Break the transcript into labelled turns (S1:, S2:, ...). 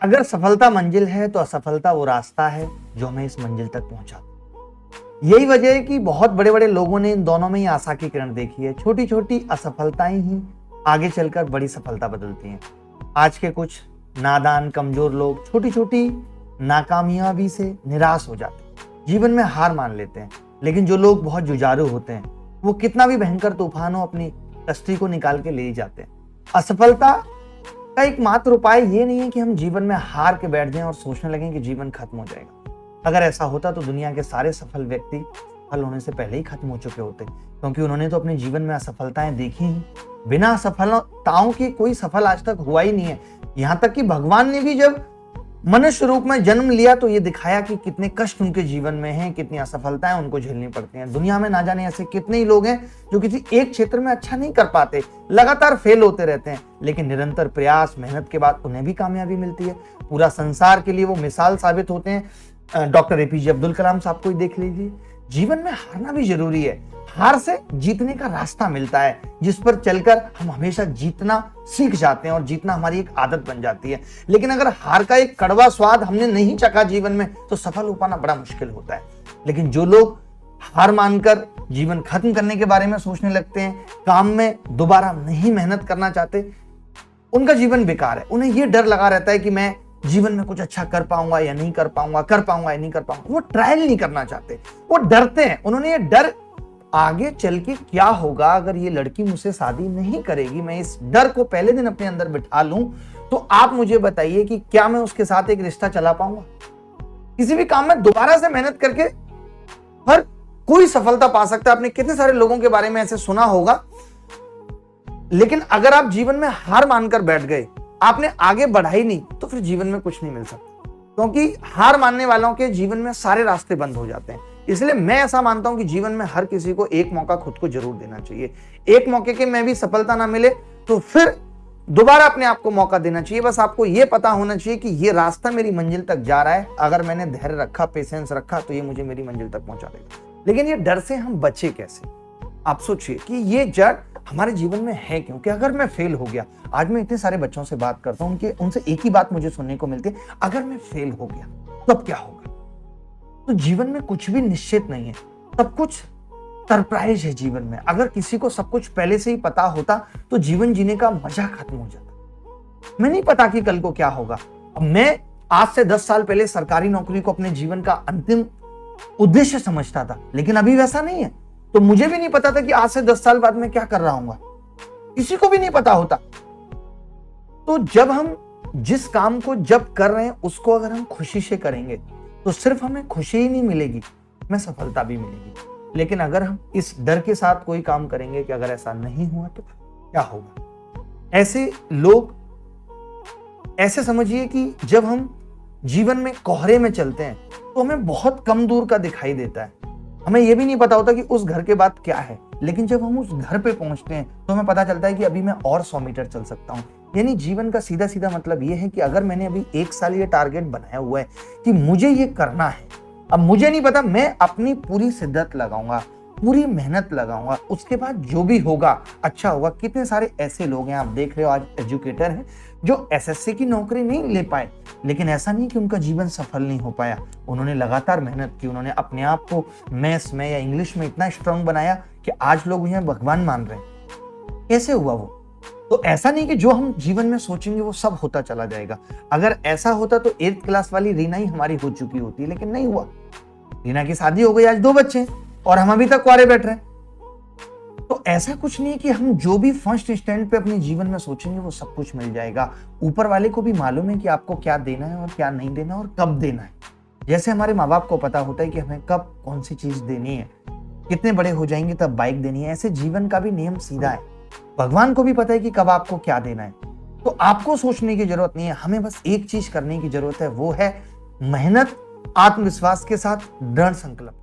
S1: अगर सफलता मंजिल है तो असफलता वो रास्ता है जो हमें इस मंजिल तक पहुंचाता है। यही वजह है कि बहुत बड़े बड़े लोगों ने इन दोनों में ही आशा की किरण देखी है। छोटी छोटी असफलताएं ही आगे चलकर बड़ी सफलता बदलती हैं। आज के कुछ नादान कमजोर लोग छोटी छोटी नाकामयाबी से निराश हो जाते हैं, जीवन में हार मान लेते हैं। लेकिन जो लोग बहुत जुझारू होते हैं वो कितना भी भयंकर तूफान हो अपनी कश्ती को निकाल के ले ही जाते हैं। असफलता का एकमात्र उपाय ये नहीं है कि हम जीवन में हार के बैठ जाएं और सोचने लगें कि जीवन खत्म हो जाएगा। अगर ऐसा होता तो दुनिया के सारे सफल व्यक्ति सफल होने से पहले ही खत्म हो चुके होते, क्योंकि उन्होंने तो अपने जीवन में असफलताएं देखी ही। बिना असफलताओं के कोई सफल आज तक हुआ ही नहीं है। यहाँ तक कि भगवान ने भी जब मनुष्य रूप में जन्म लिया तो ये दिखाया कि कितने कष्ट उनके जीवन में हैं, कितनी असफलताएं उनको झेलनी पड़ती हैं। दुनिया में ना जाने ऐसे कितने ही लोग हैं जो किसी एक क्षेत्र में अच्छा नहीं कर पाते, लगातार फेल होते रहते हैं, लेकिन निरंतर प्रयास मेहनत के बाद उन्हें भी कामयाबी मिलती है। पूरा संसार के लिए वो मिसाल साबित होते हैं। डॉक्टर एपीजे अब्दुल कलाम साहब को ही देख लीजिए। जीवन में हारना भी जरूरी है। हार से जीतने का रास्ता मिलता है, जिस पर चलकर हम हमेशा जीतना सीख जाते हैं और जीतना हमारी एक आदत बन जाती है। लेकिन अगर हार का एक कड़वा स्वाद हमने नहीं चखा जीवन में तो सफल हो पाना बड़ा मुश्किल होता है। लेकिन जो लोग हार मानकर जीवन खत्म करने के बारे में सोचने लगते हैं, काम में दोबारा नहीं मेहनत करना चाहते, उनका जीवन बेकार है। उन्हें यह डर लगा रहता है कि मैं जीवन में कुछ अच्छा कर पाऊंगा या नहीं कर पाऊंगा, कर पाऊंगा या नहीं कर पाऊंगा। वो ट्रायल नहीं करना चाहते, वो डरते हैं। उन्होंने ये डर आगे चल के क्या होगा अगर ये लड़की मुझसे शादी नहीं करेगी, मैं इस डर को पहले दिन अपने अंदर बिठा लूं तो आप मुझे बताइए कि क्या मैं उसके साथ एक रिश्ता चला पाऊंगा। किसी भी काम में दोबारा से मेहनत करके हर कोई सफलता पा सकता है। आपने कितने सारे लोगों के बारे में ऐसे सुना होगा, लेकिन अगर आप जीवन में हार मानकर बैठ गए, आपने आगे बढ़ा ही नहीं, तो फिर जीवन में कुछ नहीं मिल सकता, क्योंकि हार मानने वालों के जीवन में सारे रास्ते बंद हो जाते हैं। इसलिए मैं ऐसा मानता हूं कि जीवन में हर किसी को एक मौका खुद को जरूर देना चाहिए। एक मौके के में भी सफलता ना मिले तो फिर दोबारा अपने आप को मौका देना चाहिए। बस आपको यह पता होना चाहिए कि ये रास्ता मेरी मंजिल तक जा रहा है। अगर मैंने धैर्य रखा, पेशेंस रखा, तो ये मुझे मेरी मंजिल तक पहुंचा देगा। लेकिन ये डर से हम बचे कैसे? आप सोचिए कि ये जड़ हमारे जीवन में है क्यों? कि अगर मैं फेल हो गया, आज मैं इतने सारे बच्चों से बात करता हूं, उनसे एक ही बात मुझे सुनने को मिलती है, अगर मैं फेल हो गया तब क्या होगा? तो जीवन में कुछ भी निश्चित नहीं है, सब कुछ सरप्राइज है जीवन में। अगर किसी को सब कुछ पहले से ही पता होता तो जीवन जीने का मजा खत्म हो जाता। मैं नहीं पता कि कल को क्या होगा। अब मैं आज से 10 साल पहले सरकारी नौकरी को अपने जीवन का अंतिम उद्देश्य समझता था, लेकिन अभी वैसा नहीं है। तो मुझे भी नहीं पता था कि आज से 10 साल बाद मैं क्या कर रहा हूंगा, किसी को भी नहीं पता होता। तो जब हम जिस काम को जब कर रहे हैं उसको अगर हम खुशी से करेंगे तो सिर्फ हमें खुशी ही नहीं मिलेगी, हमें सफलता भी मिलेगी। लेकिन अगर हम इस डर के साथ कोई काम करेंगे कि अगर ऐसा नहीं हुआ तो क्या होगा, ऐसे लोग, ऐसे समझिए कि जब हम जीवन में कोहरे में चलते हैं तो हमें बहुत कम दूर का दिखाई देता है। हमें यह भी नहीं पता होता कि उस घर के बाद क्या है। लेकिन जब हम उस घर पे पहुंचते हैं तो हमें पता चलता है कि अभी मैं और 100 मीटर चल सकता हूं। यानी जीवन का सीधा सीधा मतलब यह है कि अगर मैंने अभी 1 साल ये टारगेट बनाया हुआ है कि मुझे ये करना है, अब मुझे नहीं पता, मैं अपनी पूरी शिद्दत लगाऊंगा, पूरी मेहनत लगाऊंगा, उसके बाद जो भी होगा अच्छा होगा। कितने सारे ऐसे लोग हैं, आप देख रहे हो आज एजुकेटर हैं जो एसएससी की नौकरी नहीं ले पाए, लेकिन ऐसा नहीं कि उनका जीवन सफल नहीं हो पाया। उन्होंने लगातार मेहनत की, उन्होंने अपने आप को मैथ्स में या इंग्लिश में इतना स्ट्रांग बनाया कि आज लोग उन्हें भगवान मान रहे हैं। कैसे हुआ वो? तो ऐसा नहीं कि जो हम जीवन में सोचेंगे वो सब होता चला जाएगा। अगर ऐसा होता तो 8th क्लास वाली रीना ही हमारी हो चुकी होती, लेकिन नहीं हुआ। रीना की शादी हो गई, आज 2 बच्चे और हम अभी तक कुंवारे बैठ रहे हैं। तो ऐसा कुछ नहीं है कि हम जो भी फर्स्ट स्टैंड पे अपने जीवन में सोचेंगे वो सब कुछ मिल जाएगा। ऊपर वाले को भी मालूम है कि आपको क्या देना है और क्या नहीं देना और कब देना है। जैसे हमारे माँ बाप को पता होता है कि हमें कब कौन सी चीज देनी है, कितने बड़े हो जाएंगे तब बाइक देनी है, ऐसे जीवन का भी नियम सीधा है। भगवान को भी पता है कि कब आपको क्या देना है। तो आपको सोचने की जरूरत नहीं है, हमें बस एक चीज करने की जरूरत है, वो है मेहनत, आत्मविश्वास के साथ दृढ़ संकल्प।